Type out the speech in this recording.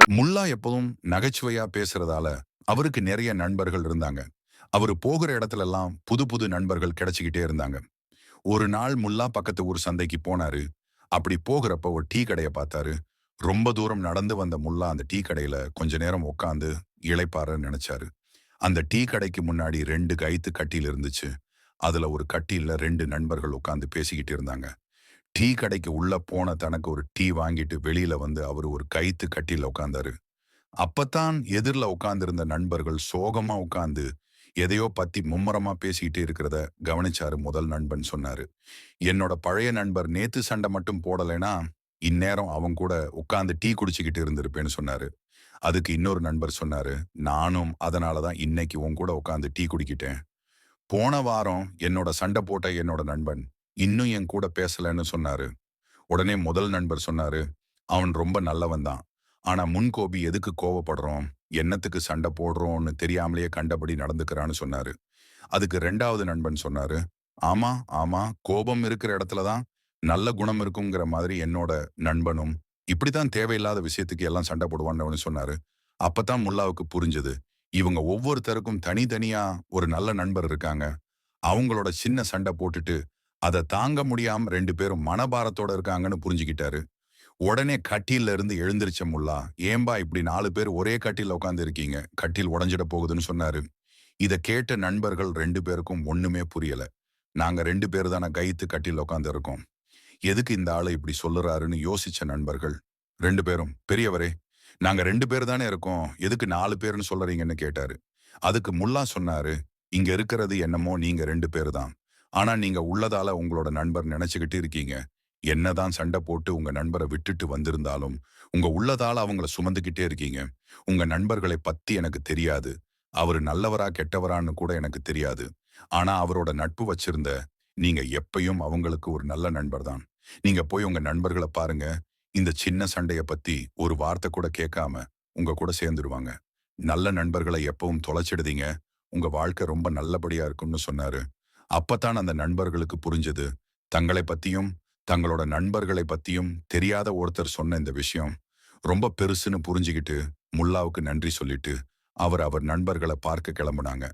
முல்லா எப்பவும் நகைச்சுவையா பேசுறதால அவருக்கு நிறைய நண்பர்கள் இருந்தாங்க. அவரு போகிற இடத்துல எல்லாம் புது புது நண்பர்கள் கிடைச்சுக்கிட்டே இருந்தாங்க. ஒரு நாள் முல்லா பக்கத்து ஊர் சந்தைக்கு போனாரு. அப்படி போகிறப்ப ஒரு டீ கடைய பார்த்தாரு. ரொம்ப தூரம் நடந்து வந்த முல்லா அந்த டீ கடையில கொஞ்ச நேரம் உட்கார்ந்து இளைப்பாறன்னு நினைச்சாரு. அந்த டீ கடைக்கு முன்னாடி 2 கயித்து கட்டில் இருந்துச்சு. அதுல ஒரு கட்டில்ல 2 நண்பர்கள் உட்கார்ந்து பேசிக்கிட்டு இருந்தாங்க. டீ கடைக்கு உள்ள போன தனக்கு ஒரு டீ வாங்கிட்டு வெளியில வந்து அவரு ஒரு கயித்து கட்டில்ல உட்கார்ந்தாரு. அப்பத்தான் எதிர்ல உட்கார்ந்திருந்த நண்பர்கள் சோகமா உட்கார்ந்து எதையோ பத்தி மும்முரமா பேசிக்கிட்டு இருக்கிறத கவனிச்சாரு. முதல் நண்பன் சொன்னாரு, என்னோட பழைய நண்பர் நேத்து சண்டை மட்டும் போடலைன்னா இந்நேரம் அவங்க கூட உட்கார்ந்து டீ குடிச்சுக்கிட்டு இருந்திருப்பேன்னு சொன்னாரு. அதுக்கு இன்னொரு நண்பர் சொன்னாரு, நானும் அதனாலதான் இன்னைக்கு உன் கூட உட்கார்ந்து டீ குடிக்கிட்டேன். போன வாரம் என்னோட சண்டை போட்ட என்னோட நண்பன் இன்னும் என் கூட பேசலன்னு சொன்னாரு. உடனே முதல் நண்பர் சொன்னாரு, அவன் ரொம்ப நல்லவன் தான். ஆனா முன்கோபி, எதுக்கு கோவப்படுறோம், என்னத்துக்கு சண்டை போடுறோம்னு தெரியாமலேயே கண்டபடி நடந்துக்கிறான்னு சொன்னாரு. அதுக்கு 2வது நண்பன் சொன்னாரு, ஆமா ஆமா, கோபம் இருக்கிற இடத்துல தான் நல்ல குணம் இருக்குங்கிற மாதிரி என்னோட நண்பனும் இப்படித்தான் தேவையில்லாத விஷயத்துக்கு எல்லாம் சண்டை போடுவான்னு சொன்னாரு. அப்பதான் முல்லாவுக்கு புரிஞ்சது, இவங்க ஒவ்வொருத்தருக்கும் தனித்தனியா ஒரு நல்ல நண்பர் இருக்காங்க. அவங்களோட சின்ன சண்டை போட்டுட்டு அதை தாங்க முடியாம 2 பேரும் மனபாரத்தோட இருக்காங்கன்னு புரிஞ்சுக்கிட்டாரு. உடனே கட்டில்ல இருந்து எழுந்திருச்ச முல்லா, ஏம்பா இப்படி 4 பேர் ஒரே கட்டில்ல உட்கார்ந்து இருக்கீங்க, கட்டில் உடைஞ்சிட போகுதுன்னு சொன்னாரு. இத கேட்ட நண்பர்கள் 2 பேருக்கும் ஒண்ணுமே புரியல. நாங்க 2 பேர் தானே கயித்து கட்டில்ல உட்கார்ந்து இருக்கோம், எதுக்கு இந்த ஆளு இப்படி சொல்லுறாருன்னு யோசிச்ச நண்பர்கள் 2 பேரும், பெரியவரே, நாங்க 2 பேர் தானே இருக்கோம், எதுக்கு 4 பேர்னு சொல்றீங்கன்னு கேட்டாரு. அதுக்கு முல்லா சொன்னாரு, இங்க இருக்கிறது என்னமோ நீங்க 2 பேர் தான். ஆனா நீங்க உள்ளதால உங்களோட நண்பர் நினைச்சுக்கிட்டு இருக்கீங்க. என்னதான் சண்டை போட்டு உங்க நண்பரை விட்டுட்டு வந்திருந்தாலும் உங்க உள்ளதால அவங்கள சுமந்துக்கிட்டே இருக்கீங்க. உங்க நண்பர்களை பத்தி எனக்கு தெரியாது. அவரு நல்லவரா கெட்டவரான்னு கூட எனக்கு தெரியாது. ஆனா அவரோட நட்பு வச்சிருந்த நீங்க எப்பயும் அவங்களுக்கு ஒரு நல்ல நண்பர் தான். நீங்க போய் உங்க நண்பர்களை பாருங்க. இந்த சின்ன சண்டைய பத்தி ஒரு வார்த்தை கூட கேட்காம உங்க கூட சேர்ந்துருவாங்க. நல்ல நண்பர்களை எப்பவும் தொலைச்சிடுதீங்க. உங்க வாழ்க்கை ரொம்ப நல்லபடியா இருக்கும்னு சொன்னாரு. அப்பத்தான் அந்த நண்பர்களுக்கு புரிஞ்சது, தங்களை பத்தியும் தங்களோட நண்பர்களை பத்தியும் தெரியாத ஒருத்தர் சொன்ன இந்த விஷயம் ரொம்ப பெருசுன்னு புரிஞ்சுக்கிட்டு முல்லாவுக்கு நன்றி சொல்லிட்டு அவர் நண்பர்களை பார்க்க கிளம்புனாங்க.